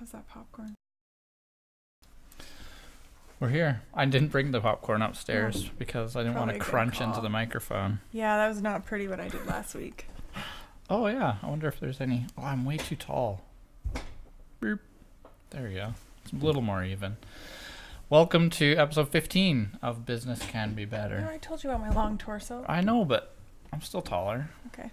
How's that popcorn? We're here. I didn't bring the popcorn upstairs because I didn't want Probably to a good crunch into call. the microphone. Yeah, that was not pretty what I did last week. Oh, yeah. I wonder if there's any... Oh, I'm way too tall. Boop. There we go. It's a little more even. Welcome to episode 15 of Business Can Be You know, Better. I told you about my long torso. I know, but I'm still taller. Okay.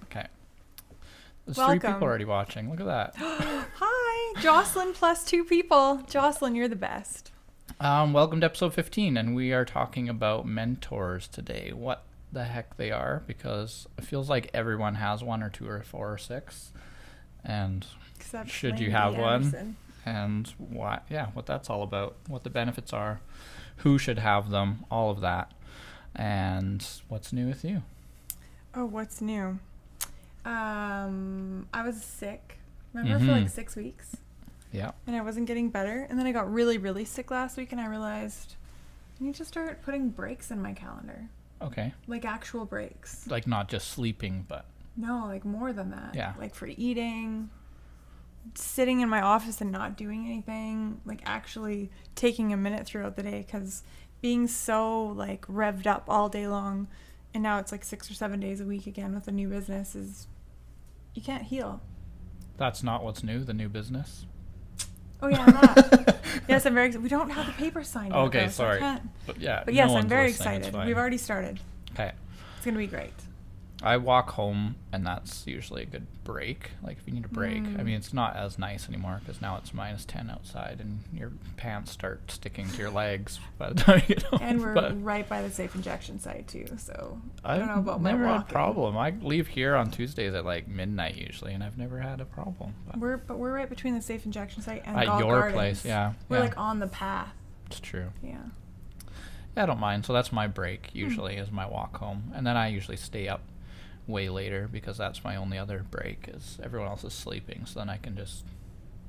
There's Welcome. 3 people already watching. Look at that. Hi, Jocelyn plus 2 people. Jocelyn, you're the best. Welcome to episode 15, and we are talking about mentors today. What the heck they are, because it feels like everyone has one or 2 or 4 or 6. And Except should you Lady have Anderson. one? And what that's all about, what the benefits are, who should have them, all of that. And what's new with you? Oh, what's new? I was sick. Remember for like 6 weeks? Yeah. And I wasn't getting better. And then I got really, really sick last week, and I realized I need to start putting breaks in my calendar. Okay. Like actual breaks. Like not just sleeping, but... No, like more than that. Yeah. Like for eating, sitting in my office and not doing anything, like actually taking a minute throughout the day, because being so like revved up all day long, and now it's like 6 or 7 days a week again with a new business, is you can't heal. That's not what's new, the new business? Oh yeah, I'm not. Yes, I'm very excited. We don't have the paper signed yet, Okay, though, so I sorry. can't. But yeah, But yes, no I'm one's very listening, it's excited. fine. We've already started. Okay. It's going to be great. I walk home, and that's usually a good break. Like, if you need a break. I mean, it's not as nice anymore, because now it's minus 10 outside, and your pants start sticking to your legs by the time you get home. And we're But right by the safe injection site, too, so I I've don't know about my never had a walking. problem. I leave here on Tuesdays at, like, midnight, usually, and I've never had a problem. But We're right between the safe injection site and at Galt your Gardens. place, yeah. We're yeah, like on the path. it's true. Yeah. Yeah, I don't mind. So that's my break, usually, is my walk home. And then I usually stay up way later, because that's my only other break, is everyone else is sleeping, so then I can just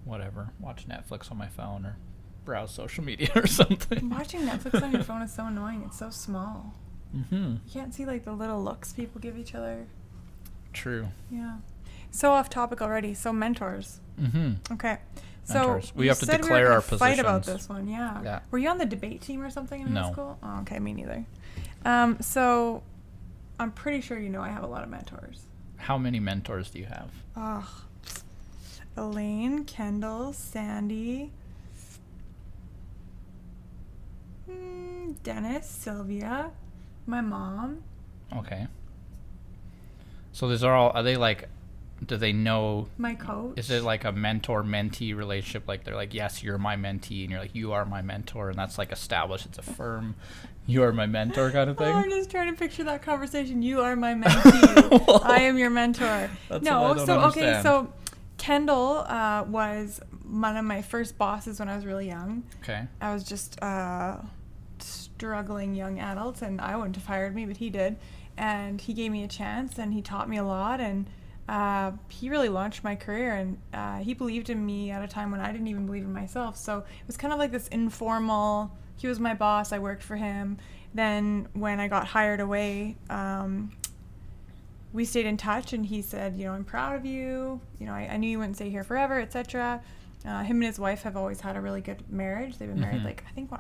whatever, watch Netflix on my phone or browse social media or something. Watching Netflix on your phone is so annoying. It's so small. Mm-hmm. You can't see like the little looks people give each other. True. Yeah. So off topic already. So mentors. Mm-hmm. Okay. Mentors. So We you have to said declare we were our gonna fight about positions. this one. Yeah. Yeah. Were you on the debate team or something in high No. school? Oh, okay, me neither. So I'm pretty sure you know I have a lot of mentors. How many mentors do you have? Elaine, Kendall, Sandy, Dennis, Sylvia, my mom. Okay. So these are they like, do they know, My coach. is it like a mentor-mentee relationship? Like they're like, yes, you're my mentee, and you're like, you are my mentor, and that's like established, it's a firm, you are my mentor kind of thing? Oh, I'm just trying to picture that conversation. You are my mentee. I am your mentor. That's No, what I don't so okay, understand. so Kendall was one of my first bosses when I was really young. Okay. I was just struggling young adult, and I wouldn't have hired me, but he did. And he gave me a chance, and he taught me a lot, and he really launched my career, and he believed in me at a time when I didn't even believe in myself. So it was kind of like this informal, he was my boss, I worked for him. Then when I got hired away, we stayed in touch, and he said, you know, I'm proud of you. You know, I knew you wouldn't stay here forever, etc. Him and his wife have always had a really good marriage. They've been married, like, I think,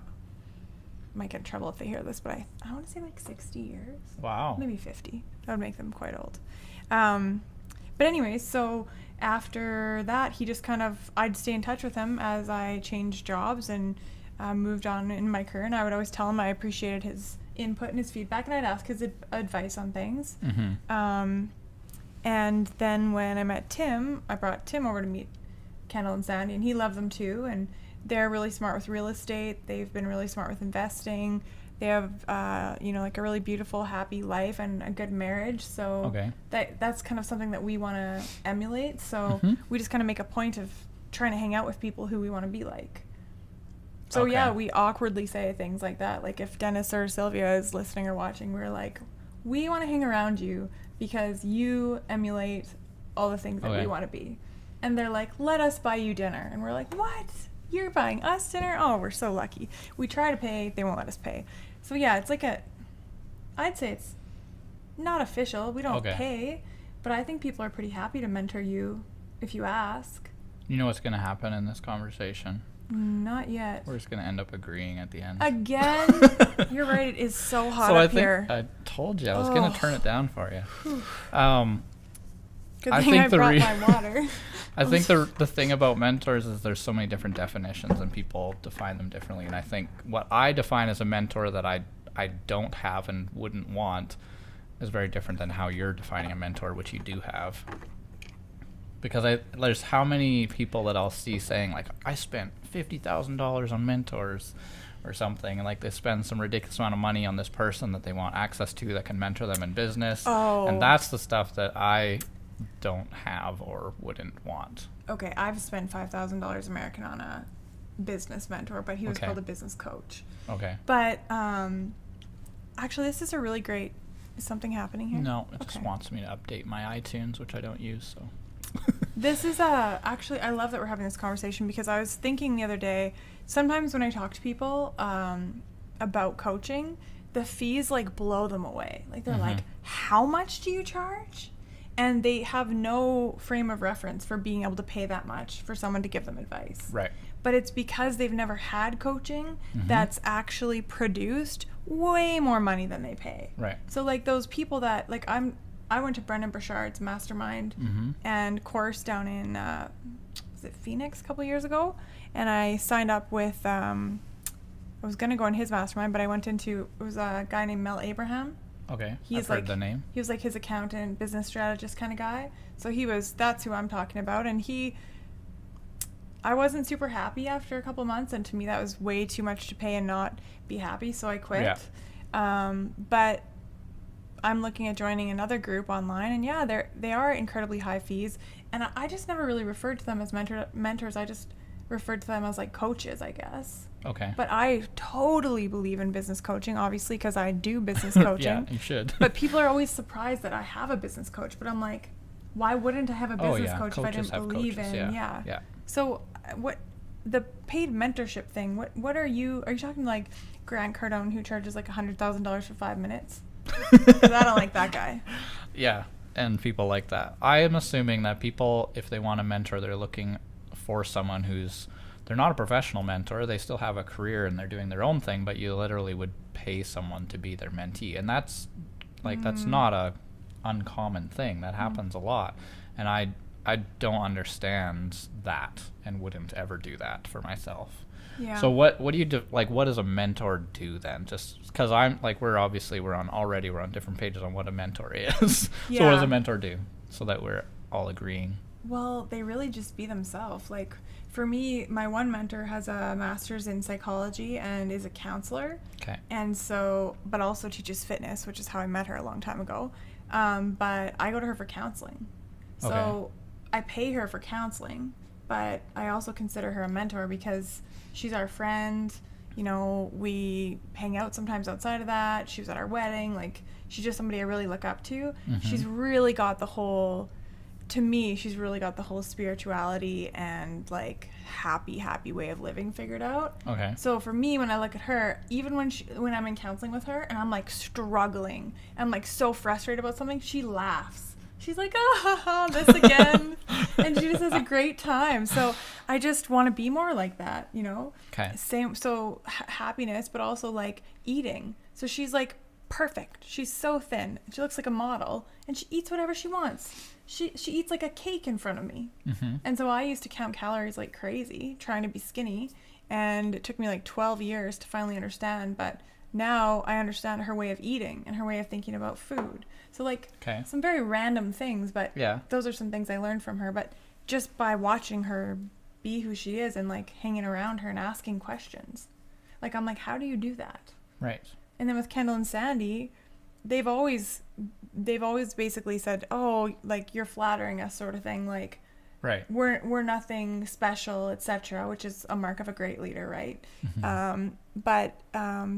might get in trouble if they hear this, but I want to say like 60 years. Wow. Maybe 50. That would make them quite old. But anyways, so after that, he just kind of, I'd stay in touch with him as I changed jobs and moved on in my career, and I would always tell him I appreciated his input and his feedback, and I'd ask his advice on things. Mm-hmm. And then when I met Tim, I brought Tim over to meet Kendall and Sandy, and he loved them too, and they're really smart with real estate. They've been really smart with investing. They have, like a really beautiful, happy life and a good marriage. So Okay. that's kind of something that we want to emulate. So we just kind of make a point of trying to hang out with people who we want to be like. So Okay. yeah, we awkwardly say things like that. Like if Dennis or Sylvia is listening or watching, we're like, we want to hang around you because you emulate all the things that Okay. we want to be. And they're like, let us buy you dinner. And we're like, what? You're buying us dinner? Oh, we're so lucky. We try to pay, they won't let us pay. So yeah, it's like I'd say it's not official. We don't Okay. pay, but I think people are pretty happy to mentor you if you ask. You know what's going to happen in this conversation? Not yet. We're just going to end up agreeing at the end. Again? You're right. It is so hot So up here. I told you I was going to turn it down for you. Good I thing think I the brought my water. I think the thing about mentors is there's so many different definitions and people define them differently. And I think what I define as a mentor that I don't have and wouldn't want is very different than how you're defining a mentor, which you do have. Because there's how many people that I'll see saying, like, I spent $50,000 on mentors or something, and like they spend some ridiculous amount of money on this person that they want access to that can mentor them in business. Oh. And that's the stuff that I don't have or wouldn't want. Okay, I've spent $5,000 American on a business mentor, but he was called a business coach. Okay. But actually, this is a really great... Is something happening here? No, it just wants me to update my iTunes, which I don't use, so... This is actually, I love that we're having this conversation because I was thinking the other day, sometimes when I talk to people about coaching, the fees like blow them away. Like they're like, how much do you charge? And they have no frame of reference for being able to pay that much for someone to give them advice. Right. But it's because they've never had coaching that's actually produced way more money than they pay. Right. So like those people that, like I went to Brendan Burchard's mastermind and course down in, was it Phoenix a couple years ago? And I signed up with, I was going to go in his mastermind, but I went into, it was a guy named Mel Abraham. Okay, He's I've heard the name. He was like his accountant, business strategist kind of guy. So that's who I'm talking about. And I wasn't super happy after a couple months, and to me that was way too much to pay and not be happy, so I quit. Yeah. But I'm looking at joining another group online, and yeah, they are incredibly high fees, and I just never really referred to them as mentors. I just referred to them as like coaches, I guess. Okay. But I totally believe in business coaching, obviously, because I do business coaching. Yeah, you should. But people are always surprised that I have a business coach, but I'm like, why wouldn't I have a business coach if I didn't believe in? Yeah. So what the paid mentorship thing? What are you talking like Grant Cardone, who charges like $100,000 for 5 minutes? Because I don't like that guy. Yeah, and people like that. I am assuming that people, if they want a mentor, they're looking for someone they're not a professional mentor. They still have a career and they're doing their own thing, but you literally would pay someone to be their mentee, and that's not a uncommon thing. That happens a lot, and I don't understand that and wouldn't ever do that for myself. Yeah. So what do you do? Like, what does a mentor do then? Just because I'm like, we're on different pages on what a mentor is. Yeah. So what does a mentor do? So that we're all agreeing. Well, they really just be themselves. Like for me, my one mentor has a master's in psychology and is a counselor. Okay. And so, but also teaches fitness, which is how I met her a long time ago. But I go to her for counseling. So I pay her for counseling, but I also consider her a mentor because she's our friend. You know, we hang out sometimes outside of that. She was at our wedding. Like, she's just somebody I really look up to. She's really got the whole, to me, she's really got the whole spirituality and like happy way of living figured out. Okay. So for me, when I look at her, even when I'm in counseling with her and I'm like struggling, I'm like so frustrated about something, she laughs. She's like, this again. And she just has a great time. So I just want to be more like that, you know? Okay. Same. So happiness, but also like eating. So she's like perfect. She's so thin. She looks like a model and she eats whatever she wants. She eats like a cake in front of me. And so I used to count calories like crazy, trying to be skinny. And it took me like 12 years to finally understand. But now I understand her way of eating and her way of thinking about food. So like some very random things, but those are some things I learned from her. But just by watching her be who she is and like hanging around her and asking questions, like I'm like, how do you do that? Right. And then with Kendall and Sandy, they've always basically said, oh, like you're flattering us sort of thing, like right. We're nothing special, etc., which is a mark of a great leader, right? But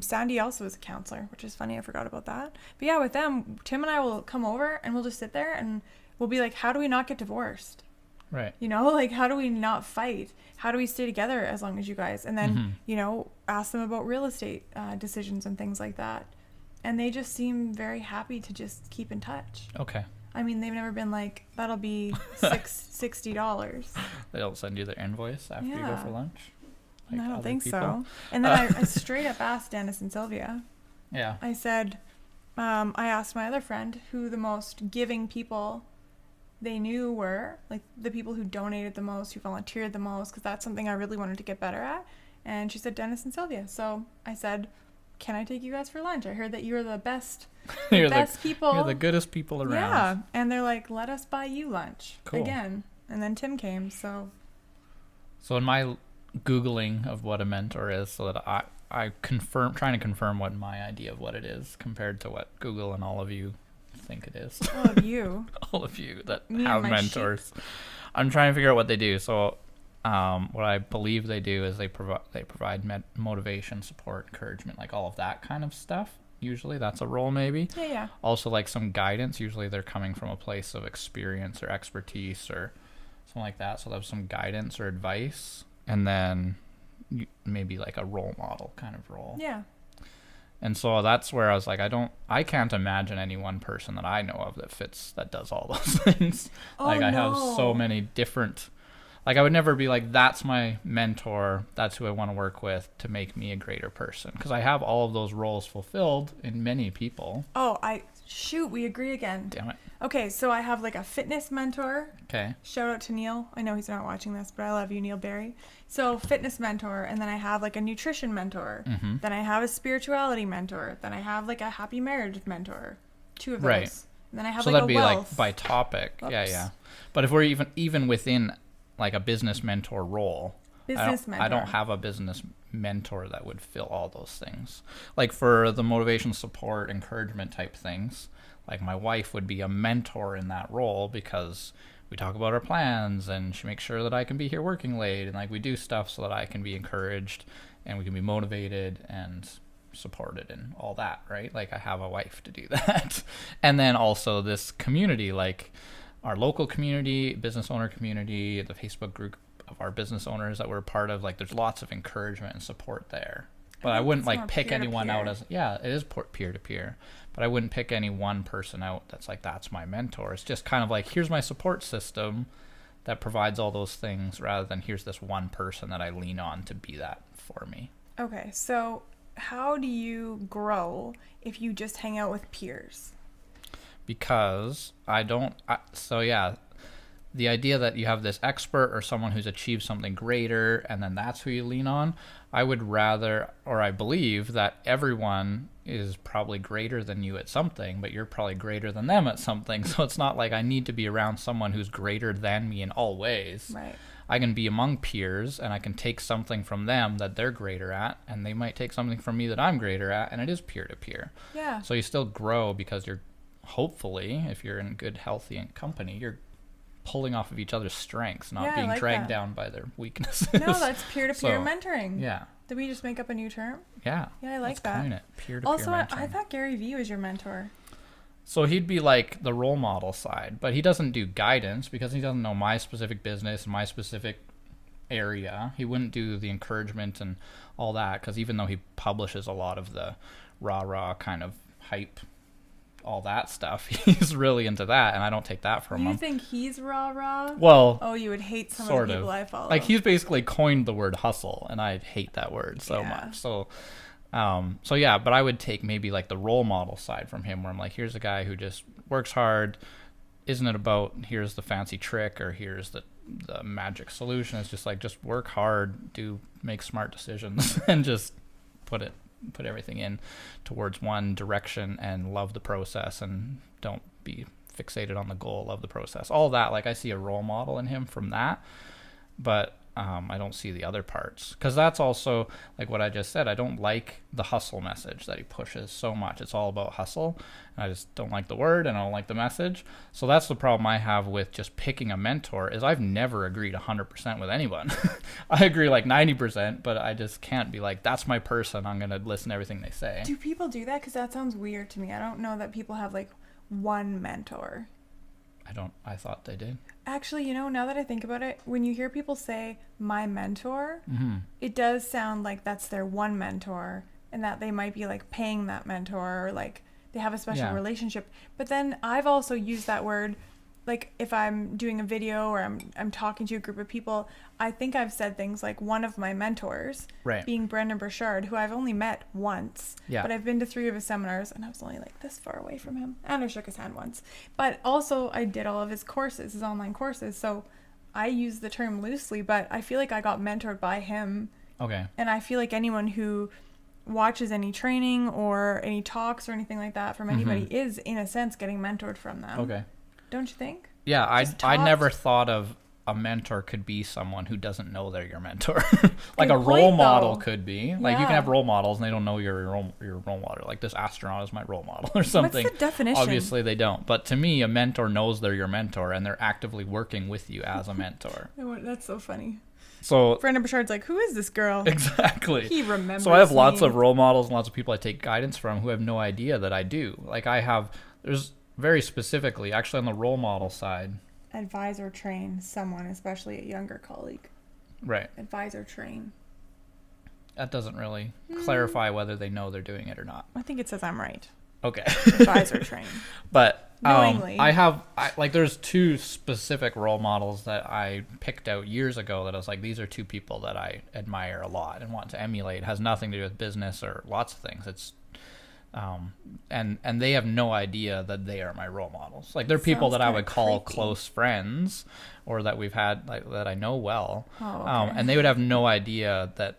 Sandy also is a counselor, which is funny. I forgot about that. But yeah, with them, Tim and I will come over and we'll just sit there and we'll be like, how do we not get divorced? Right. You know, like how do we not fight? How do we stay together as long as you guys? And then, you know, ask them about real estate decisions and things like that. And they just seem very happy to just keep in touch. Okay. I mean, they've never been like, that'll be $60. They don't send you their invoice after you go for lunch? I don't other think people? so. And then I straight up asked Dennis and Sylvia. Yeah. I said, I asked my other friend who the most giving people they knew were, like the people who donated the most, who volunteered the most, because that's something I really wanted to get better at. And she said Dennis and Sylvia. So I said, can I take you guys for lunch? I heard that you're the best, people. You're the goodest people around. Yeah. And they're like, let us buy you lunch. Cool. Again. And then Tim came, so. So in my Googling of what a mentor is, so that trying to confirm what my idea of what it is compared to what Google and all of you think it is. All of you. All of you that Me have and my mentors. I'm trying to figure out what they do. So what I believe they do is they provide motivation, support, encouragement, like all of that kind of stuff. Usually that's a role maybe. Yeah. Also like some guidance. Usually they're coming from a place of experience or expertise or something like that. So there's some guidance or advice. And then maybe like a role model kind of role. Yeah. And so that's where I was like, I can't imagine any one person that I know of that does all those things. Oh, I have no. so many different, like I would never be like, that's my mentor. That's who I want to work with to make me a greater person. Because I have all of those roles fulfilled in many people. Oh, we agree again. Damn it. Okay, so I have like a fitness mentor. Okay. Shout out to Neil. I know he's not watching this, but I love you, Neil Barry. So fitness mentor, and then I have like a nutrition mentor. Mm-hmm. Then I have a spirituality mentor. Then I have like a happy marriage mentor. 2 of those. Right. And then I have So like that'd a be wealth. like by topic. Oops. Yeah. But if we're even within like a business mentor role, I don't have a business mentor that would fill all those things. Like for the motivation, support, encouragement type things, like my wife would be a mentor in that role because we talk about our plans and she makes sure that I can be here working late and like we do stuff so that I can be encouraged and we can be motivated and supported and all that, right? Like I have a wife to do that. And then also this community, like our local community, business owner community, the Facebook group of our business owners that we're a part of, like there's lots of encouragement and support there. But I wouldn't like pick anyone out as, it is peer-to-peer, but I wouldn't pick any one person out that's like, that's my mentor. It's just kind of like, here's my support system that provides all those things rather than here's this one person that I lean on to be that for me. Okay, so how do you grow if you just hang out with peers? Because the idea that you have this expert or someone who's achieved something greater and then that's who you lean on, I would rather, or I believe that everyone is probably greater than you at something, but you're probably greater than them at something. So it's not like I need to be around someone who's greater than me in all ways. Right. I can be among peers and I can take something from them that they're greater at, and they might take something from me that I'm greater at, and it is peer-to-peer. Yeah. So you still grow because you're, hopefully, if you're in good, healthy company, you're pulling off of each other's strengths, not being dragged down by their weaknesses. No, that's peer-to-peer mentoring. Yeah. Did we just make up a new term? Yeah. Yeah, I like that. Coin it. Peer-to-peer also, mentoring. I thought Gary Vee was your mentor. So he'd be like the role model side, but he doesn't do guidance because he doesn't know my specific business and my specific area. He wouldn't do the encouragement and all that because even though he publishes a lot of the rah-rah kind of hype, all that stuff, he's really into that, and I don't take that from him. You think he's rah-rah? Well, oh, you would hate some of the people I follow. Like he's basically coined the word hustle, and I hate that word so much. So but I would take maybe like the role model side from him, where I'm like, here's a guy who just works hard. Isn't it about here's the fancy trick or here's the magic solution? It's just like, just work hard, make smart decisions, and just put everything in towards one direction and love the process and don't be fixated on the goal, love the process. All that, like I see a role model in him from that, but I don't see the other parts, because that's also like what I just said. I don't like the hustle message that he pushes so much. It's all about hustle, and I just don't like the word and I don't like the message. So that's the problem I have with just picking a mentor, is I've never agreed 100% with anyone. I agree like 90%, but I just can't be like, that's my person, I'm gonna listen to everything they say. Do people do that? Because that sounds weird to me. I don't know that people have like one mentor. I thought they did. Actually, now that I think about it, when you hear people say my mentor, it does sound like that's their one mentor, and that they might be like paying that mentor, or like they have a special Yeah. relationship. But then I've also used that word, like if I'm doing a video or I'm talking to a group of people, I think I've said things like one of my mentors Right. being Brendan Burchard, who I've only met once, Yeah. but I've been to 3 of his seminars and I was only like this far away from him, and I shook his hand once. But also I did all of his courses, his online courses, so I use the term loosely, but I feel like I got mentored by him. Okay. And I feel like anyone who watches any training or any talks or anything like that from anybody is, in a sense, getting mentored from them. Okay. Don't you think? Yeah, I Just never talked. thought of a mentor could be someone who doesn't know they're your mentor. Like Good a role point, model though. could be. Like you can Yeah. have role models and they don't know you're your role model. Like this astronaut is my role model or something. What's the definition? Obviously they don't. But to me, a mentor knows they're your mentor and they're actively working with you as a mentor. That's so funny. So Brendan Burchard's like, who is this girl? exactly. He remembers So I have lots me. of role models and lots of people I take guidance from who have no idea that I do. Like there's very specifically, actually on the role model side. Advise or train someone, especially a younger colleague. Right. Advise or train. That doesn't really clarify whether they know they're doing it or not. I think it says I'm right. Okay. Advise or train. But Knowingly. there's 2 specific role models that I picked out years ago that I was like, these are 2 people that I admire a lot and want to emulate. It has nothing to do with business or lots of things. It's and they have no idea that they are my role models. Like they're people Sounds that I kinda would call creepy. close friends or that we've had like that I know well. Oh, okay. And they would have no idea that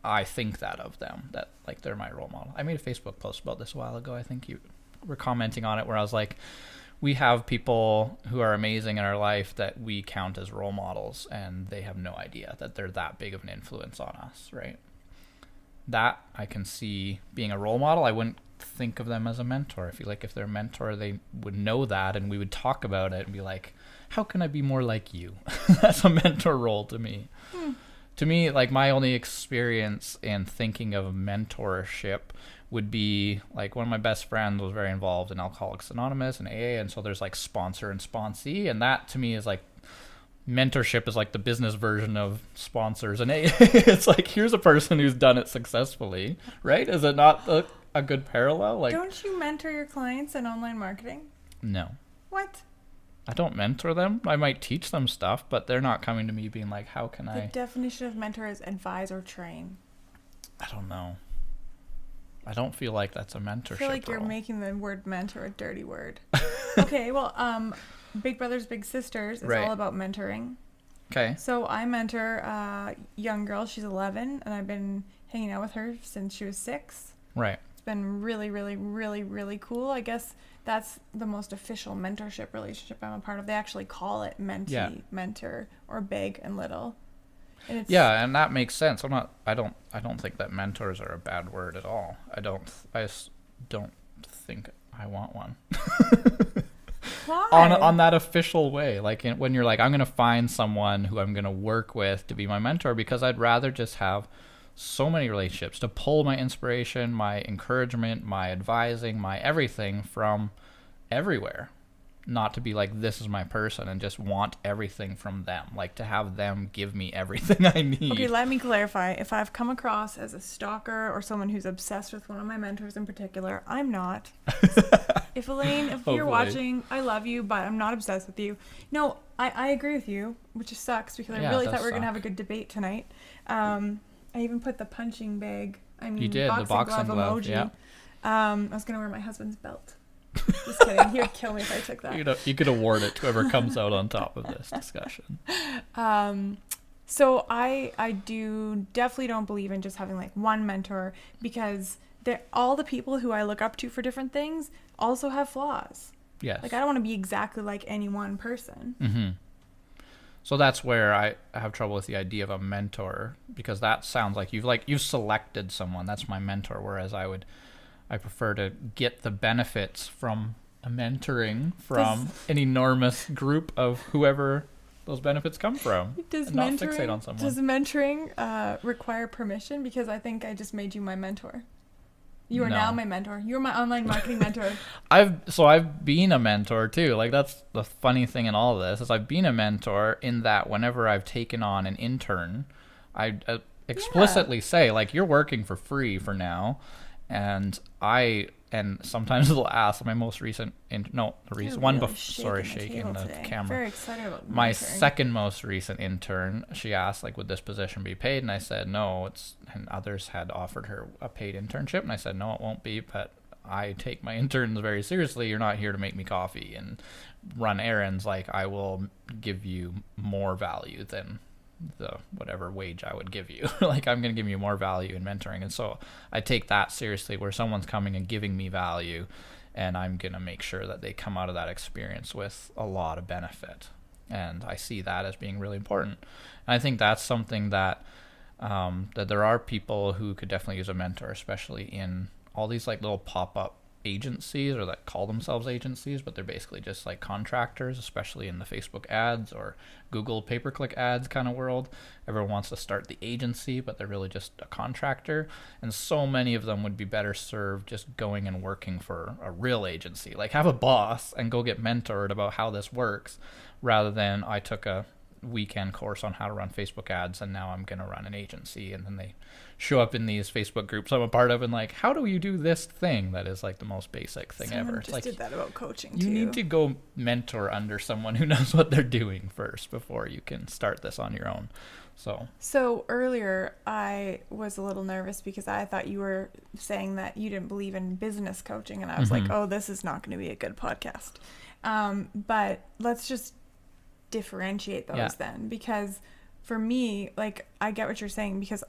I think that of them, that like they're my role model. I made a Facebook post about this a while ago. I think you were commenting on it where I was like, we have people who are amazing in our life that we count as role models and they have no idea that they're that big of an influence on us, right? That I can see being a role model. I wouldn't think of them as a mentor. I feel like if they're a mentor, they would know that and we would talk about it and be like, how can I be more like you? That's a mentor role to me. To me, like my only experience in thinking of mentorship would be like one of my best friends was very involved in Alcoholics Anonymous and AA, and so there's like sponsor and sponsee, and that to me is like mentorship is like the business version of sponsors and AA. It's like here's a person who's done it successfully, right? Is it not a good parallel? Like Don't you mentor your clients in online marketing? no. What? I don't mentor them. I might teach them stuff, but they're not coming to me being like, how can The I definition of mentor is advise or train. I don't know. I don't feel like that's a mentorship I feel like you're role. making the word mentor a dirty word. Okay, well, Big Brothers Big Sisters is Right. all about mentoring. Okay. So I mentor a young girl. She's 11, and I've been hanging out with her since she was 6. Right. It's been really, really, really, really cool. I guess that's the most official mentorship relationship I'm a part of. They actually call it mentee, Yeah. mentor, or big and little. And it's, Yeah, and that makes sense. I don't think that mentors are a bad word at all. I just don't think I want one. Why? on that official way, like when you're like, I'm gonna find someone who I'm gonna work with to be my mentor, because I'd rather just have so many relationships to pull my inspiration, my encouragement, my advising, my everything from everywhere, not to be like, this is my person and just want everything from them, like to have them give me everything I need. Okay, let me clarify. If I've come across as a stalker or someone who's obsessed with one of my mentors in particular, I'm not. If Elaine, if Hopefully. you're watching, I love you, but I'm not obsessed with you. No, I agree with you, which just sucks because Yeah, I really it thought does we were going to have a suck. good debate tonight. I even put the punching bag, You did, the boxing glove, emoji. yeah. I was going to wear my husband's belt. Just kidding. He would kill me if I took that. You could award it to whoever comes out on top of this discussion. So I do definitely don't believe in just having like one mentor, because all the people who I look up to for different things also have flaws. Yes. Like I don't want to be exactly like any one person. Mm-hmm. So that's where I have trouble with the idea of a mentor, because that sounds like you've selected someone. That's my mentor. Whereas I prefer to get the benefits from a mentoring from an enormous group of whoever those benefits come from. Does and not fixate on someone. Does mentoring require permission? Because I think I just made you my mentor. You are No. now my mentor. You're my online marketing mentor. I've been a mentor too. Like that's the funny thing in all of this is I've been a mentor in that whenever I've taken on an intern, I explicitly say like, you're working for free for now, and I and sometimes they'll ask my most recent shaking the today. camera. Very excited about My mentoring. second most recent intern, she asked, like, would this position be paid? And I said no. And others had offered her a paid internship, and I said no, it won't be. But I take my interns very seriously. You're not here to make me coffee and run errands. Like, I will give you more value than the whatever wage I would give you. Like, I'm going to give you more value in mentoring. And so I take that seriously, where someone's coming and giving me value, and I'm going to make sure that they come out of that experience with a lot of benefit. And I see that as being really important. And I think that's something that that there are people who could definitely use a mentor, especially in all these like little pop-up agencies, or that call themselves agencies, but they're basically just like contractors, especially in the Facebook ads or Google pay-per-click ads kind of world. Everyone wants to start the agency, but they're really just a contractor. And so many of them would be better served just going and working for a real agency. Like, have a boss and go get mentored about how this works, rather than I took a weekend course on how to run Facebook ads and now I'm going to run an agency. And then they show up in these Facebook groups I'm a part of and like, how do you do this thing that is like the most basic thing Someone ever? just It's like, did that about coaching you too. need to go mentor under someone who knows what they're doing first before you can start this on your own. So earlier I was a little nervous because I thought you were saying that you didn't believe in business coaching, and I was like, oh, this is not going to be a good podcast. But let's just differentiate those then, because for me, like, I get what you're saying, because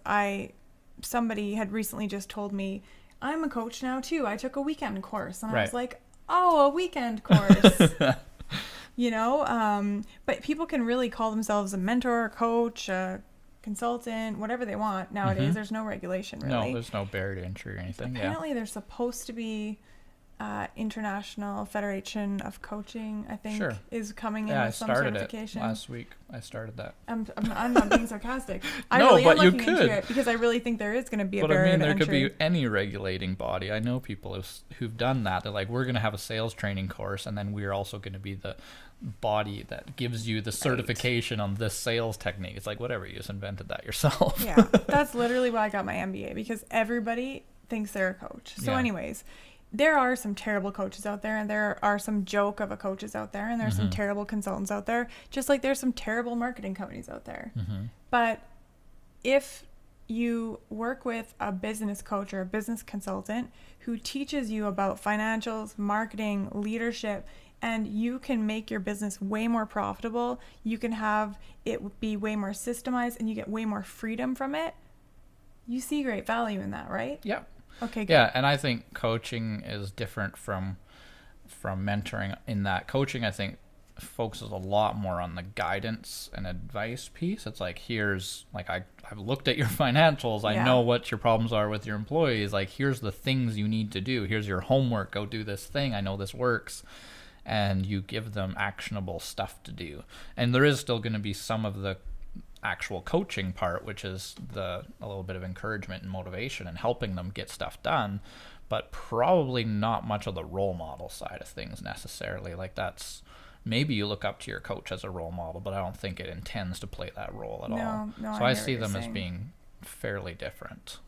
somebody had recently just told me, I'm a coach now too. I took a weekend course, and I was like, oh, a weekend course. You know, but people can really call themselves a mentor, a coach, a consultant, whatever they want nowadays. There's no regulation, really. No, there's no barrier to entry or anything. Apparently there's supposed to be International Federation of Coaching, I think, is coming in with some certification. I started it last week. I started that. I'm not being sarcastic. I no, really but am you looking could. into it, because I really think there is going to be a barrier But I mean, to there could entry. be any regulating body. I know people who've done that. They're like, we're going to have a sales training course, and then we're also going to be the body that gives you the certification on this sales technique. It's like, whatever, you just invented that yourself. Yeah, that's literally why I got my MBA, because everybody thinks they're a coach. So anyways, there are some terrible coaches out there, and there are some joke of a coaches out there, and there's some terrible consultants out there, just like there's some terrible marketing companies out there. But if you work with a business coach or a business consultant who teaches you about financials, marketing, leadership, and you can make your business way more profitable, you can have it be way more systemized, and you get way more freedom from it, you see great value in that, right? Yeah. Okay, good. Yeah, and I think coaching is different from mentoring, in that coaching, I think, focuses a lot more on the guidance and advice piece. It's like, here's, like, I've looked at your financials. I know what your problems are with your employees. Like, here's the things you need to do. Here's your homework. Go do this thing. I know this works. And you give them actionable stuff to do. And there is still going to be some of the actual coaching part, which is a little bit of encouragement and motivation and helping them get stuff done, but probably not much of the role model side of things necessarily. Like, that's, maybe you look up to your coach as a role model, but I don't think it intends to play that role at all. No, So I see them as being fairly different.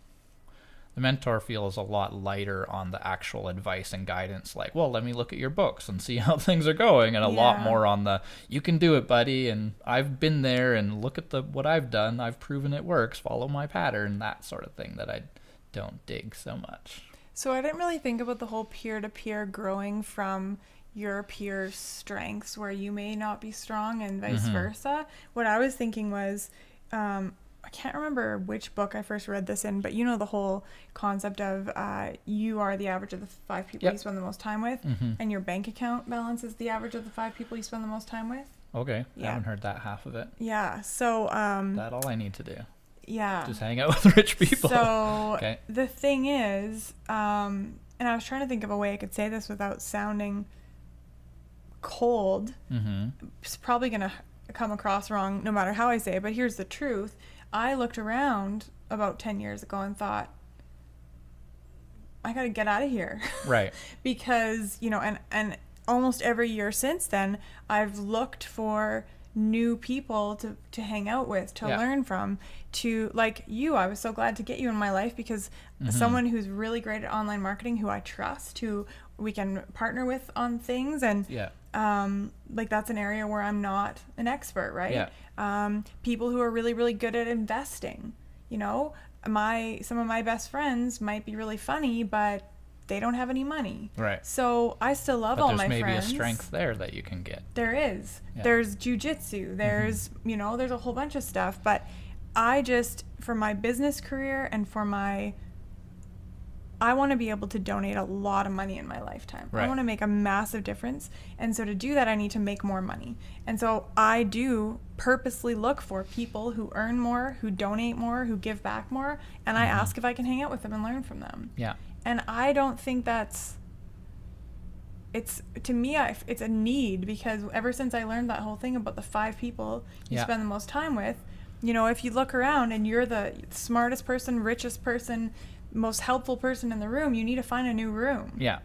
The mentor feels a lot lighter on the actual advice and guidance, like, well, let me look at your books and see how things are going, and a lot more on the, you can do it, buddy, and I've been there, and look at what I've done. I've proven it works. Follow my pattern, that sort of thing that I don't dig so much. So I didn't really think about the whole peer-to-peer growing from your peers' strengths where you may not be strong, and vice versa. What I was thinking was, I can't remember which book I first read this in, but you know the whole concept of you are the average of the 5 people you spend the most time with, and your bank account balance is the average of the 5 people you spend the most time with. Okay, I haven't heard that half of it. Yeah, so that's all I need to do. Yeah, just hang out with rich people. So the thing is, and I was trying to think of a way I could say this without sounding cold. It's probably gonna come across wrong no matter how I say it, but here's the truth. I looked around about 10 years ago and thought, I got to get out of here. Right. Because, you know, and almost every year since then, I've looked for new people to hang out with, to learn from, to like you. I was so glad to get you in my life because someone who's really great at online marketing, who I trust, who we can partner with on things, and like that's an area where I'm not an expert, right? People who are really, really good at investing. You know, some of my best friends might be really funny, but they don't have any money. Right. So I still love all my friends. There's maybe a strength there that you can get. There is. Yeah. There's jujitsu. There's, you know, there's a whole bunch of stuff. But I just, for my business career and for I want to be able to donate a lot of money in my lifetime. Right. I want to make a massive difference. And so to do that, I need to make more money. And so I do purposely look for people who earn more, who donate more, who give back more. And I ask if I can hang out with them and learn from them. Yeah. And I don't think to me, it's a need, because ever since I learned that whole thing about the 5 people you spend the most time with, you know, if you look around and you're the smartest person, richest person, most helpful person in the room, you need to find a new room. Yeah.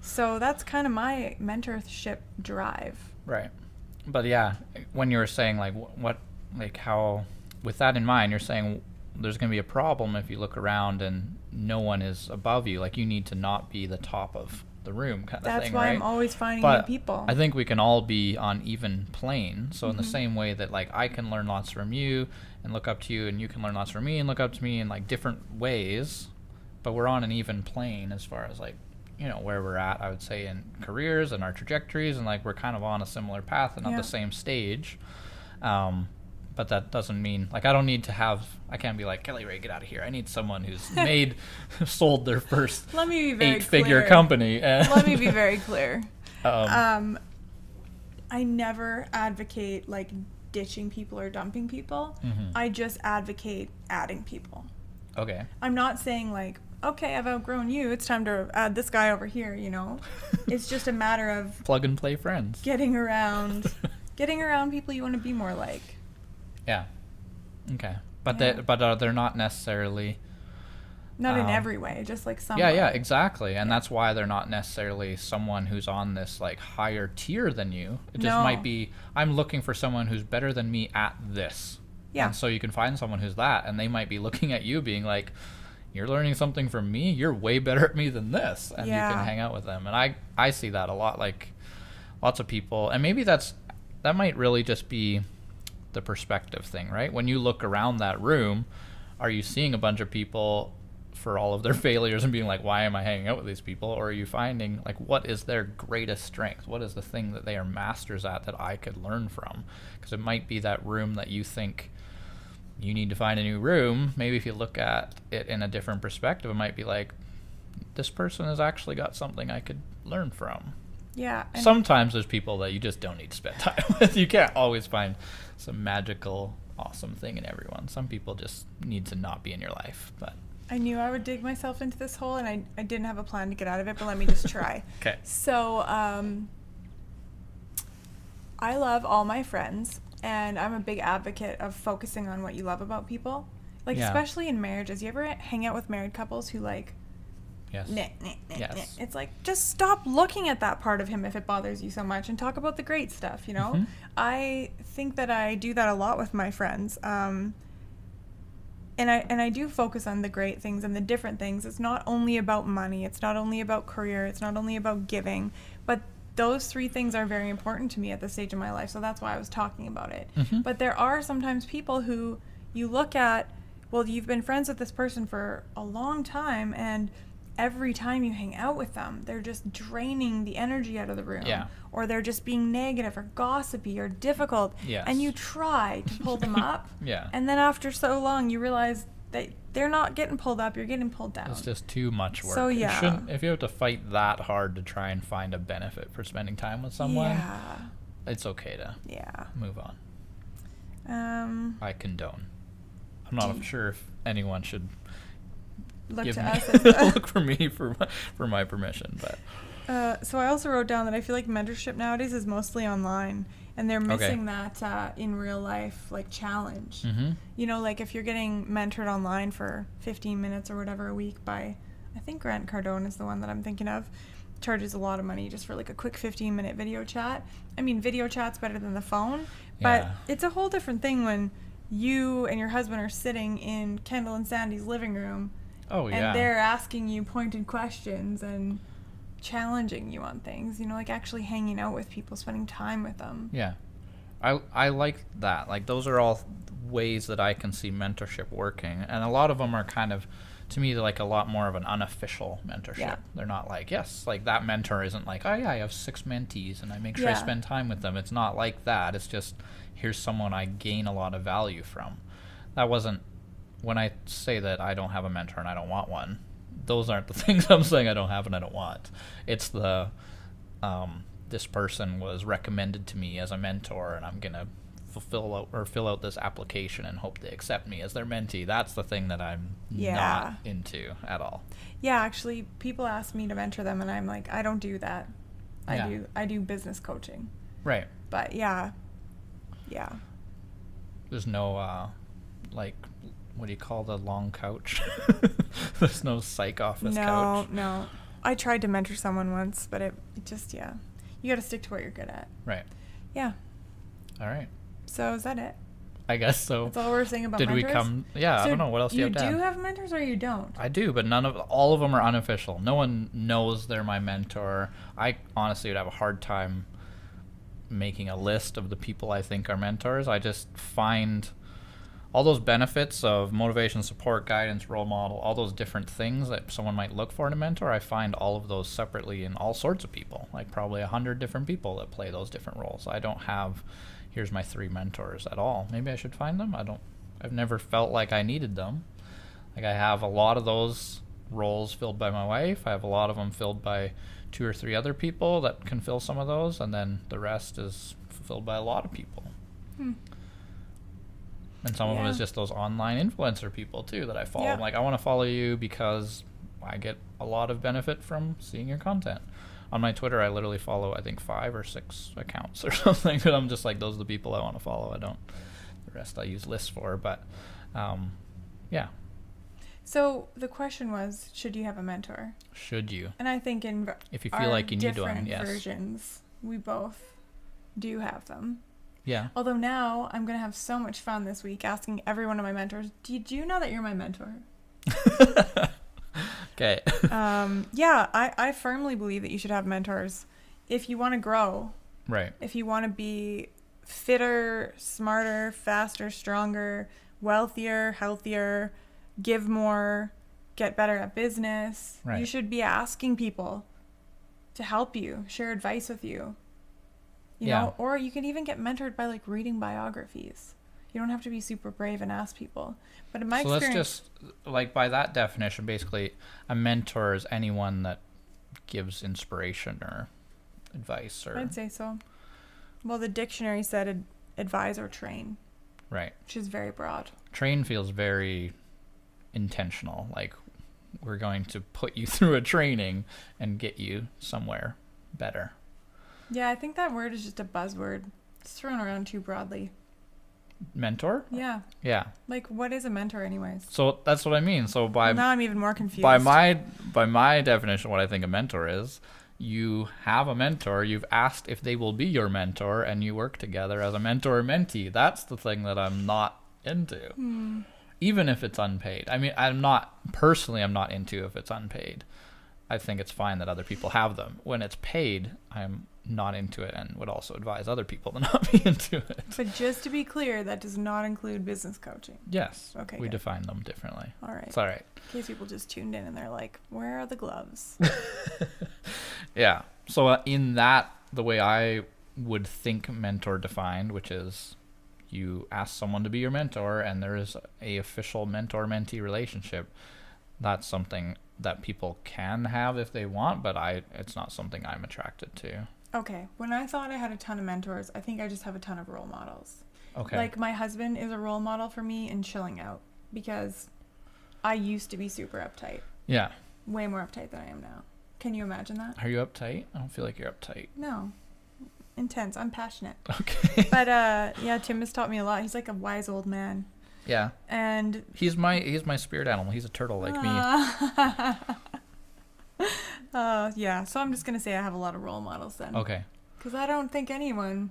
So that's kind of my mentorship drive. Right. But yeah, when you were saying like how, with that in mind, you're saying there's going to be a problem if you look around and no one is above you. Like, you need to not be the top of the room kind of thing, right? That's why I'm always finding new people. I think we can all be on even plane. So in the same way that like I can learn lots from you and look up to you, and you can learn lots from me and look up to me in like different ways, but we're on an even plane as far as like, you know, where we're at, I would say, in careers and our trajectories, and like we're kind of on a similar path and on the same stage. But that doesn't mean, like, I can't be like, Kelly Ray, get out of here. I need someone who's sold their first 8-figure company. Let me be very clear. I never advocate, like, ditching people or dumping people. I just advocate adding people. Okay. I'm not saying, like, okay, I've outgrown you, it's time to add this guy over here, you know? It's just a matter of... plug and play friends. Getting around people you want to be more like. Yeah. Okay. But they're not necessarily... Not in every way, just like some. Yeah, exactly. And that's why they're not necessarily someone who's on this like higher tier than you. It just might be, I'm looking for someone who's better than me at this. Yeah. And so you can find someone who's that, and they might be looking at you being like, you're learning something from me? You're way better at me than this. And you can hang out with them. And I see that a lot, like lots of people. And maybe that might really just be the perspective thing, right? When you look around that room, are you seeing a bunch of people for all of their failures and being like, why am I hanging out with these people? Or are you finding like, what is their greatest strength? What is the thing that they are masters at that I could learn from? Because it might be that room that you think you need to find a new room. Maybe if you look at it in a different perspective, it might be like, this person has actually got something I could learn from. Yeah. Sometimes there's people that you just don't need to spend time with. You can't always find some magical, awesome thing in everyone. Some people just need to not be in your life. But I knew I would dig myself into this hole, and I didn't have a plan to get out of it, but let me just try. Okay. So I love all my friends, and I'm a big advocate of focusing on what you love about people. Like, especially in marriages. You ever hang out with married couples who, like, it's like, just stop looking at that part of him if it bothers you so much, and talk about the great stuff, you know? I think that I do that a lot with my friends. And I do focus on the great things and the different things. It's not only about money. It's not only about career. It's not only about giving. But those 3 things are very important to me at this stage of my life. So that's why I was talking about it. But there are sometimes people who you look at, well, you've been friends with this person for a long time, and every time you hang out with them, they're just draining the energy out of the room. Yeah. Or they're just being negative or gossipy or difficult. Yes. And you try to pull them up. Yeah. And then after so long, you realize that they're not getting pulled up, you're getting pulled down. It's just too much work. So, yeah. If you have to fight that hard to try and find a benefit for spending time with someone, it's okay to move on. I condone. I'm not sure if anyone should look for me for my permission, but so I also wrote down that I feel like mentorship nowadays is mostly online, and they're missing that in real life, like, challenge. You know, like if you're getting mentored online for 15 minutes or whatever a week by, I think Grant Cardone is the one that I'm thinking of, charges a lot of money just for like a quick 15-minute video chat. I mean, video chat's better than the phone, but Yeah. it's a whole different thing when you and your husband are sitting in Kendall and Sandy's living room Oh, yeah. and they're asking you pointed questions and challenging you on things, you know, like actually hanging out with people, spending time with them. Yeah. I like that. Like, those are all ways that I can see mentorship working. And a lot of them are kind of, to me, like a lot more of an unofficial mentorship. Yeah. They're not like, yes, like that mentor isn't like, oh yeah, I have 6 mentees and I make sure I Yeah. spend time with them. It's not like that. It's just, here's someone I gain a lot of value from. That wasn't, when I say that I don't have a mentor and I don't want one, those aren't the things I'm saying I don't have and I don't want. It's the, this person was recommended to me as a mentor and I'm going to fill out this application and hope they accept me as their mentee. That's the thing that I'm not into at all. Yeah, actually, people ask me to mentor them, and I'm like, I don't do that. Yeah. I do business coaching. Right. But yeah. There's no, like, what do you call the long couch? There's no psych office couch. No. I tried to mentor someone once, but it just, yeah. You got to stick to what you're good at. Right. Yeah. All right. So is that it? I guess so. That's all we're saying about Did mentors? we come? Yeah, So I don't know. What else do you have to You do add? have mentors or you don't? I do, but all of them are unofficial. No one knows they're my mentor. I honestly would have a hard time making a list of the people I think are mentors. I just find all those benefits of motivation, support, guidance, role model, all those different things that someone might look for in a mentor, I find all of those separately in all sorts of people, like probably 100 different people that play those different roles. I don't have, here's my 3 mentors at all. Maybe I should find them. I've never felt like I needed them. Like, I have a lot of those roles filled by my wife. I have a lot of them filled by 2 or 3 other people that can fill some of those, and then the rest is fulfilled by a lot of people. And some of them is just those online influencer people too that I follow. Yeah. I'm like, I want to follow you because I get a lot of benefit from seeing your content. On my Twitter, I literally follow, I think, 5 or 6 accounts or something. And I'm just like, those are the people I want to follow. The rest I use lists for. But, yeah. So the question was, should you have a mentor? Should you? And I think in If you feel like you need one, different yes. versions, we both do have them. Yeah. Although now I'm going to have so much fun this week asking every one of my mentors, did you know that you're my mentor? Okay. Yeah, I firmly believe that you should have mentors if you want to grow. Right. If you want to be fitter, smarter, faster, stronger, wealthier, healthier, give more, get better at business. Right. You should be asking people to help you, share advice with you. You know, or you can even get mentored by like reading biographies. You don't have to be super brave and ask people. But in my experience, let's just, like, by that definition, basically, a mentor is anyone that gives inspiration or advice or... I'd say so. Well, the dictionary said advise or train. Right. Which is very broad. Train feels very intentional. Like, we're going to put you through a training and get you somewhere better. Yeah, I think that word is just a buzzword. It's thrown around too broadly. Mentor? Yeah. Yeah. Like, what is a mentor anyways? So that's what I mean. So Now I'm even more confused. by my definition, what I think a mentor is, you have a mentor, you've asked if they will be your mentor, and you work together as a mentor or mentee. That's the thing that I'm not into. Even if it's unpaid. I mean, I'm not into if it's unpaid. I think it's fine that other people have them. When it's paid, I'm not into it and would also advise other people to not be into it. But just to be clear, that does not include business coaching. Yes. Okay, We good. define them differently. All right. It's all right. In case people just tuned in and they're like, where are the gloves? Yeah. So in that, the way I would think mentor defined, which is you ask someone to be your mentor and there is a official mentor-mentee relationship, that's something that people can have if they want, but it's not something I'm attracted to. Okay. When I thought I had a ton of mentors, I think I just have a ton of role models. Okay. Like, my husband is a role model for me in chilling out because I used to be super uptight. Yeah. Way more uptight than I am now. Can you imagine that? Are you uptight? I don't feel like you're uptight. No. Intense. I'm passionate. Okay. But yeah, Tim has taught me a lot. He's like a wise old man. Yeah. And He's my spirit animal. He's a turtle like me. Yeah, so I'm just going to say I have a lot of role models then. Okay. Because I don't think anyone,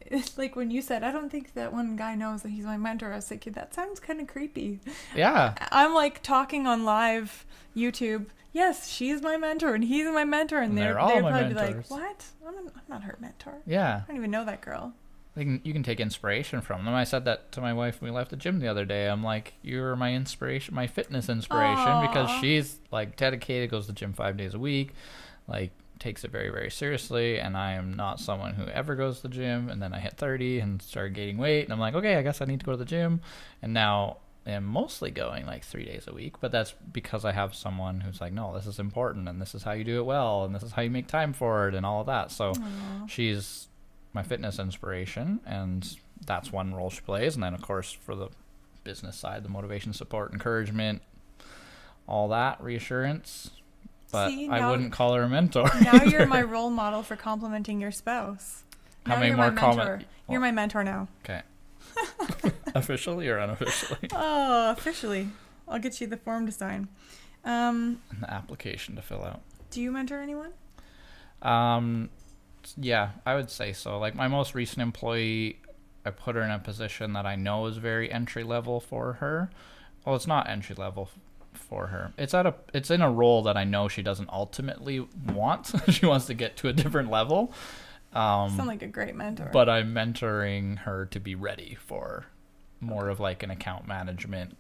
it's like when you said, I don't think that one guy knows that he's my mentor. I was thinking, that sounds kind of creepy. Yeah. I'm like talking on live YouTube. Yes, she's my mentor and he's my mentor. And they're all my probably be mentors. like, what? I'm not her mentor. Yeah. I don't even know that girl. You can take inspiration from them. I said that to my wife when we left the gym the other day. I'm like, you're my inspiration, my fitness inspiration, because she's like dedicated, goes to the gym 5 days a week, like takes it very, very seriously. And I am not someone who ever goes to the gym. And then I hit 30 and started gaining weight. And I'm like, okay, I guess I need to go to the gym. And now I'm mostly going like 3 days a week. But that's because I have someone who's like, no, this is important. And this is how you do it well. And this is how you make time for it and all of that. So she's my fitness inspiration, and that's one role she plays. And then of course for the business side, the motivation, support, encouragement, all that, reassurance. But See, I wouldn't call her a mentor. Now you're my role model for complimenting your spouse. How Now many you're more my mentor. comment? You're my mentor now. Okay. Officially or unofficially? Oh, officially. I'll get you the form to sign. And the application to fill out. Do you mentor anyone? Yeah, I would say so. Like my most recent employee, I put her in a position that I know is very entry level for her. Well, it's not entry level for her. It's in a role that I know she doesn't ultimately want. She wants to get to a different level. Sound like a great mentor. But I'm mentoring her to be ready for more of like an account management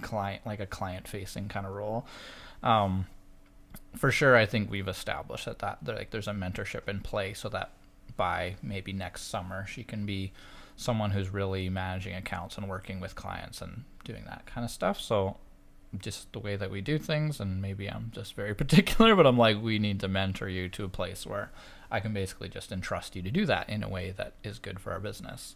client, like a client facing kind of role. For sure, I think we've established that like there's a mentorship in play, so that by maybe next summer she can be someone who's really managing accounts and working with clients and doing that kind of stuff. So just the way that we do things, and maybe I'm just very particular, but I'm like, we need to mentor you to a place where I can basically just entrust you to do that in a way that is good for our business.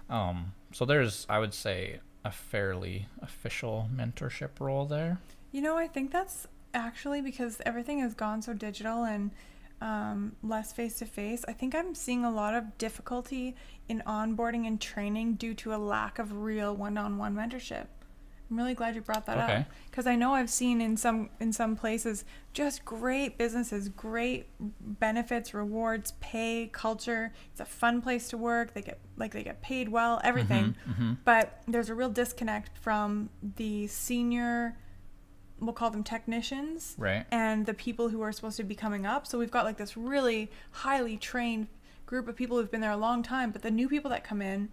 So there's, I would say, a fairly official mentorship role there. I think that's actually because everything has gone so digital and less face-to-face. I think I'm seeing a lot of difficulty in onboarding and training due to a lack of real one-on-one mentorship. I'm really glad you brought that up, because I know I've seen in some places just great businesses, great benefits, rewards, pay, culture. It's a fun place to work. They get paid well, everything. But there's a real disconnect from the senior, we'll call them technicians, right, and the people who are supposed to be coming up. So we've got like this really highly trained group of people who've been there a long time, but the new people that come in,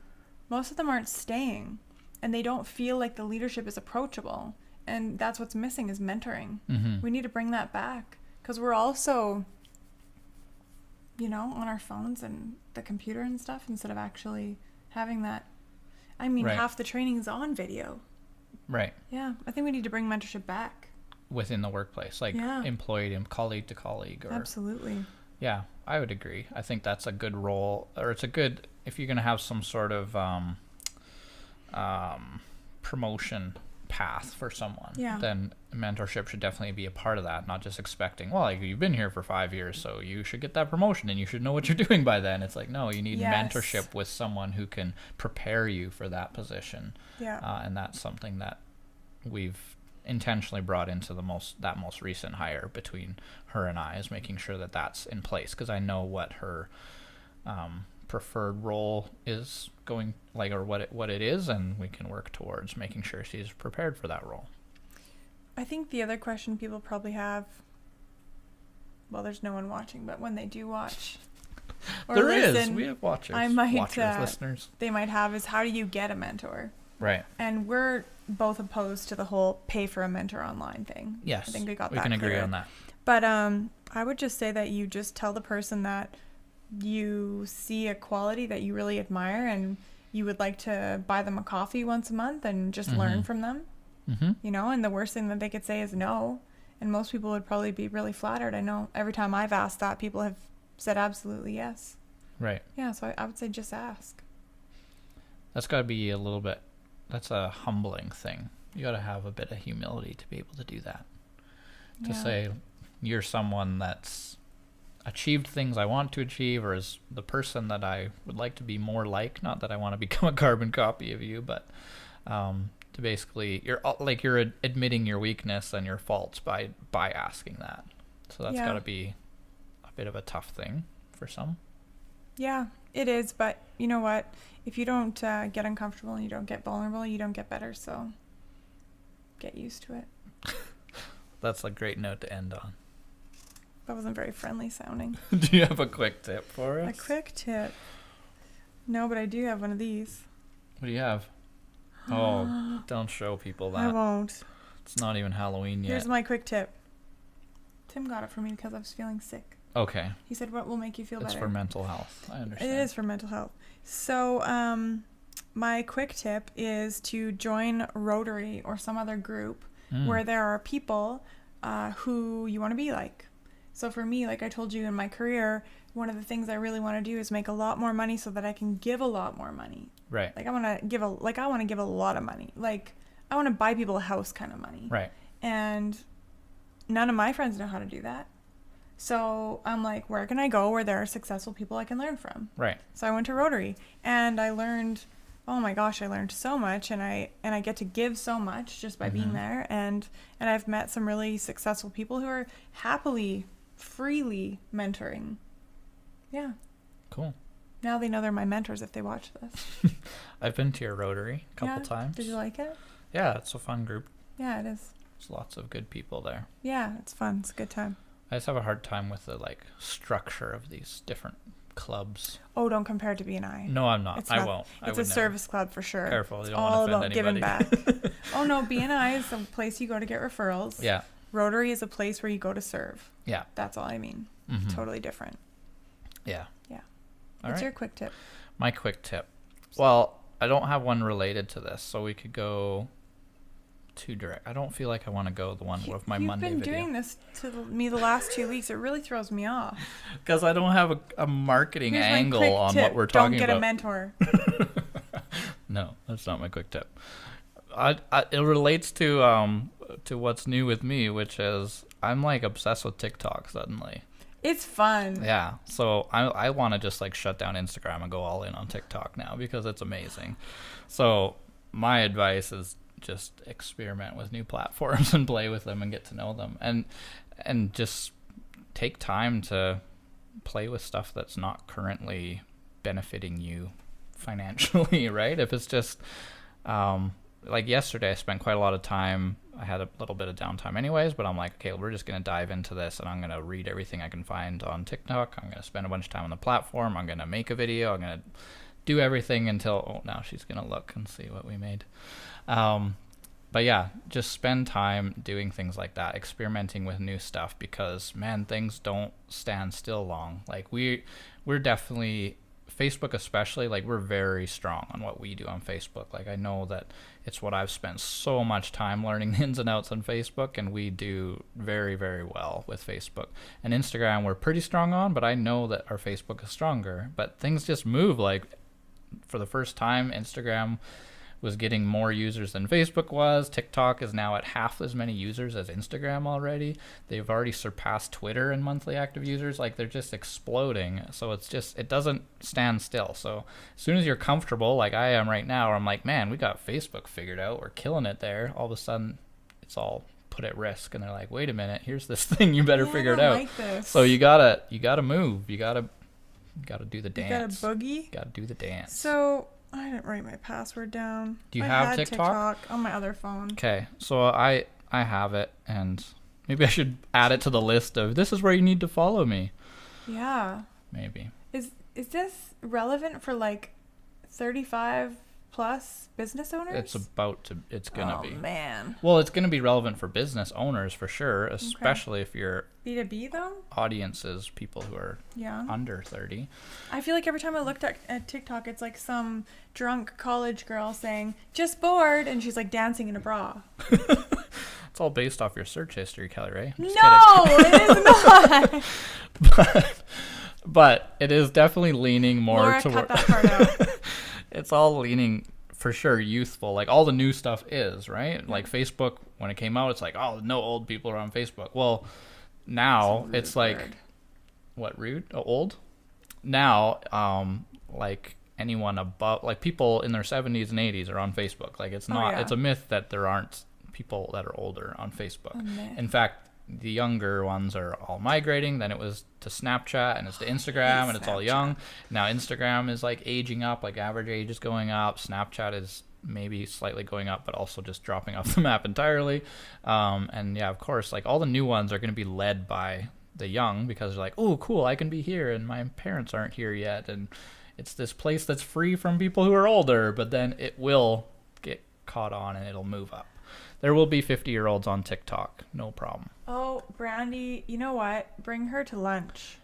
most of them aren't staying, and they don't feel like the leadership is approachable. And that's what's missing, is mentoring. We need to bring that back, because we're also, on our phones and the computer and stuff, instead of actually having that. I mean, right. Half the training is on video. Right. Yeah, I think we need to bring mentorship back. Within the workplace, like employee to colleague to colleague. Or, absolutely. Yeah, I would agree. I think that's a good role, or it's a good, if you're going to have some sort of promotion path for someone, then mentorship should definitely be a part of that, not just expecting, well, like, you've been here for 5 years, so you should get that promotion and you should know what you're doing by then. It's like, no, you need mentorship with someone who can prepare you for that position. And that's something that we've intentionally brought into that most recent hire between her and I, is making sure that that's in place, because I know what her preferred role is going, like, or what it is, and we can work towards making sure she's prepared for that role. I think the other question people probably have, well, there's no one watching, but when they do watch or there listen, we have watchers, listeners, they might have, is how do you get a mentor? Right. And we're both opposed to the whole pay for a mentor online thing. Yes, I think we got that. We can agree clear on that. But I would just say that you just tell the person that you see a quality that you really admire, and you would like to buy them a coffee once a month and just learn from them. And the worst thing that they could say is no. And most people would probably be really flattered. I know every time I've asked that, people have said absolutely yes. Right. Yeah, so I would say just ask. That's got to be a little bit, that's a humbling thing. You got to have a bit of humility to be able to do that. To say you're someone that's achieved things I want to achieve, or is the person that I would like to be more like. Not that I want to become a carbon copy of you, but to basically, you're admitting your weakness and your faults by asking that. So that's got to be a bit of a tough thing for some. Yeah, it is. But you know what? If you don't get uncomfortable and you don't get vulnerable, you don't get better. So get used to it. That's a great note to end on. That wasn't very friendly sounding. Do you have a quick tip for us? A quick tip? No, but I do have one of these. What do you have? Oh, don't show people that. I won't. It's not even Halloween yet. Here's my quick tip. Tim got it for me because I was feeling sick. Okay. He said, what will make you feel better? It's for mental health. I understand. It is for mental health. So my quick tip is to join Rotary or some other group where there are people who you want to be like. So for me, like I told you in my career, one of the things I really want to do is make a lot more money so that I can give a lot more money. Right. Like I want to give a lot of money. Like I want to buy people a house kind of money. Right. And none of my friends know how to do that. So I'm like, where can I go where there are successful people I can learn from? Right. So I went to Rotary and I learned, oh my gosh, I learned so much, and I get to give so much just by being there, and I've met some really successful people who are happily, freely mentoring. Yeah. Cool. Now they know they're my mentors if they watch this. I've been to your Rotary a couple times. Did you like it? Yeah, it's a fun group. Yeah, it is. There's lots of good people there. Yeah, it's fun. It's a good time. I just have a hard time with the structure of these different clubs. Oh, don't compare it to BNI. No, I'm not. I won't. It's a service club for sure. Careful, it's you don't all want to offend about giving anybody. back. Oh no, BNI is the place you go to get referrals. Yeah. Rotary is a place where you go to serve. Yeah. That's all I mean. Totally different. Yeah. Yeah. All What's right. your quick tip? My quick tip. Well, I don't have one related to this, so we could go too direct. I don't feel like I want to go the one with my Monday video. You've been doing this to me the last 2 weeks. It really throws me off. Because I don't have a marketing Here's angle my quick on tip. what we're talking about. Don't get a mentor. No, that's not my quick tip. It relates to what's new with me, which is I'm obsessed with TikTok suddenly. It's fun. Yeah, so I want to just shut down Instagram and go all in on TikTok now because it's amazing. So my advice is just experiment with new platforms and play with them and get to know them, and just take time to play with stuff that's not currently benefiting you financially, right? If it's just yesterday I spent quite a lot of time. I had a little bit of downtime anyways, but I'm like, okay, we're just going to dive into this, and I'm going to read everything I can find on TikTok. I'm going to spend a bunch of time on the platform. I'm going to make a video. I'm going to do everything until, now she's going to look and see what we made. But yeah, just spend time doing things like that, experimenting with new stuff, because man, things don't stand still long. We're definitely, Facebook especially, we're very strong on what we do on Facebook. I know that it's what I've spent so much time learning the ins and outs on Facebook, and we do very, very well with Facebook. And Instagram we're pretty strong on, but I know that our Facebook is stronger. But things just move. For the first time, Instagram was getting more users than Facebook was. TikTok is now at half as many users as Instagram already. They've already surpassed Twitter in monthly active users. They're just exploding. So it doesn't stand still. So as soon as you're comfortable, like I am right now, where I'm like, man, we got Facebook figured out. We're killing it there. All of a sudden, it's all put at risk. And they're like, wait a minute, here's this thing. You better figure it out. Like this. So you gotta move. You gotta do the dance. You gotta boogie? You gotta do the dance. So I didn't write my password down. Do you I have had TikTok? on my other phone. Okay, so I have it, and maybe I should add it to the list of this is where you need to follow me. Yeah. Maybe. Is this relevant for 35 plus business owners? It's gonna be. Oh man. Well, it's gonna be relevant for business owners for sure, especially if your B2B though? audience is people who are under 30. I feel like every time I looked at TikTok, it's some drunk college girl saying, just bored, and she's dancing in a bra. It's all based off your search history, Kelly Ray. No, it is not. But it is definitely leaning more Laura, toward. cut that part out. It's all leaning for sure youthful. All the new stuff is, right? Facebook, when it came out, it's no old people are on Facebook. Well, now it's what, rude? Old? Now, anyone above, people in their 70s and 80s are on Facebook. It's not, it's a myth that there aren't people that are older on Facebook. In fact, the younger ones are all migrating. Then it was to Snapchat, and it's to Instagram, and it's all young. Now Instagram is like aging up, like average age is going up. Snapchat is maybe slightly going up, but also just dropping off the map entirely. And yeah, of course, like all the new ones are going to be led by the young, because they're like, oh, cool, I can be here, and my parents aren't here yet, and it's this place that's free from people who are older. But then it will get caught on, and it'll move up. There will be 50-year-olds on TikTok, no problem. Oh, Brandy, you know what? Bring her to lunch.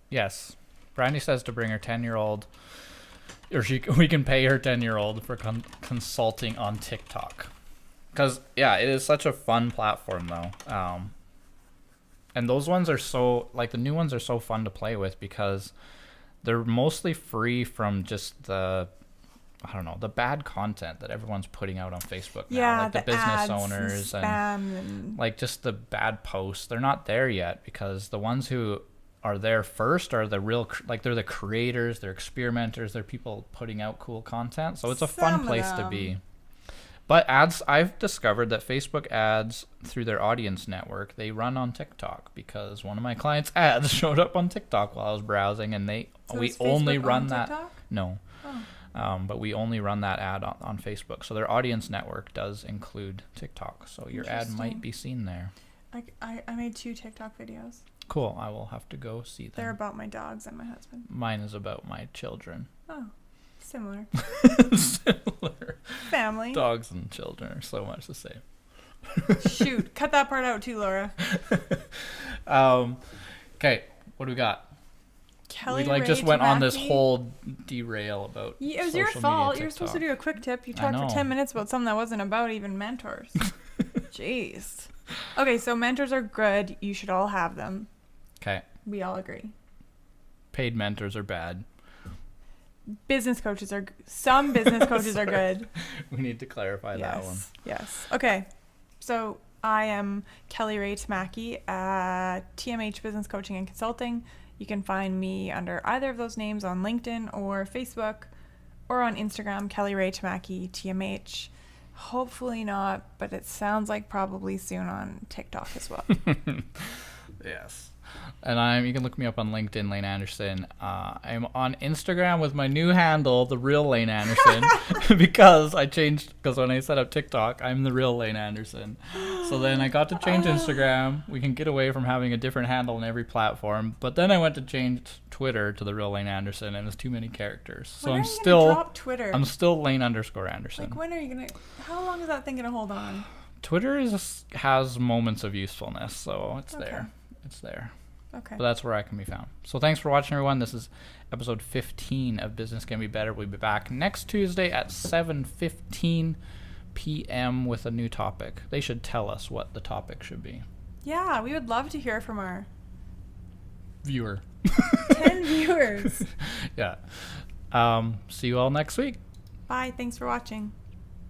Yes. Brandy says to bring her 10-year-old, or we can pay her 10-year-old for consulting on TikTok. Because, yeah, it is such a fun platform, though. And those ones are so, like, the new ones are so fun to play with, because they're mostly free from just the bad content that everyone's putting out on Facebook now. Yeah, like the business ads owners and spam and like just the bad posts. They're not there yet, because the ones who are there first are the real, like, they're the creators, they're experimenters, they're people putting out cool content. So it's a fun place to be. But ads, I've discovered that Facebook ads through their audience network, they run on TikTok, because one of my clients' ads showed up on TikTok while I was browsing, and we only run that. No. But we only run that ad on Facebook. So their audience network does include TikTok. So your ad might be seen there. I made 2 TikTok videos. Cool. I will have to go see them. They're about my dogs and my husband. Mine is about my children. Oh, similar. Similar. Family. Dogs and children are so much the same. Shoot. Cut that part out too, Laura. Okay. What do we got? Kelly we Ray just went on this Tamaki. whole derail about It was your social fault. media You were supposed to TikTok. do a quick tip. You talked for 10 minutes about something that wasn't about even mentors. Jeez. Okay, so mentors are good. You should all have them. Okay. We all agree. Paid mentors are bad. Business coaches are some business coaches are good. We need to clarify that one. Yes. Okay. So I am Kelly Ray Tamaki at TMH Business Coaching and Consulting. You can find me under either of those names on LinkedIn or Facebook, or on Instagram, Kelly Ray Tamaki, TMH. Hopefully not, but it sounds like probably soon on TikTok as well. Yes. And you can look me up on LinkedIn, Lane Anderson. I'm on Instagram with my new handle, The Real Lane Anderson, because when I set up TikTok, I'm The Real Lane Anderson. So then I got to change Instagram. We can get away from having a different handle on every platform. But then I went to change Twitter to The Real Lane Anderson, and it's too many characters. So When I'm are you still gonna drop Twitter? I'm still Lane_Anderson. Like, when are you gonna? How long is that thing gonna hold on? Twitter has moments of usefulness, so it's there. It's there. Okay. But that's where I can be found. So thanks for watching, everyone. This is episode 15 of Business Can Be Better. We'll be back next Tuesday at 7:15 p.m. with a new topic. They should tell us what the topic should be. Yeah, we would love to hear from our Viewer. 10 viewers. Yeah. See you all next week. Bye. Thanks for watching.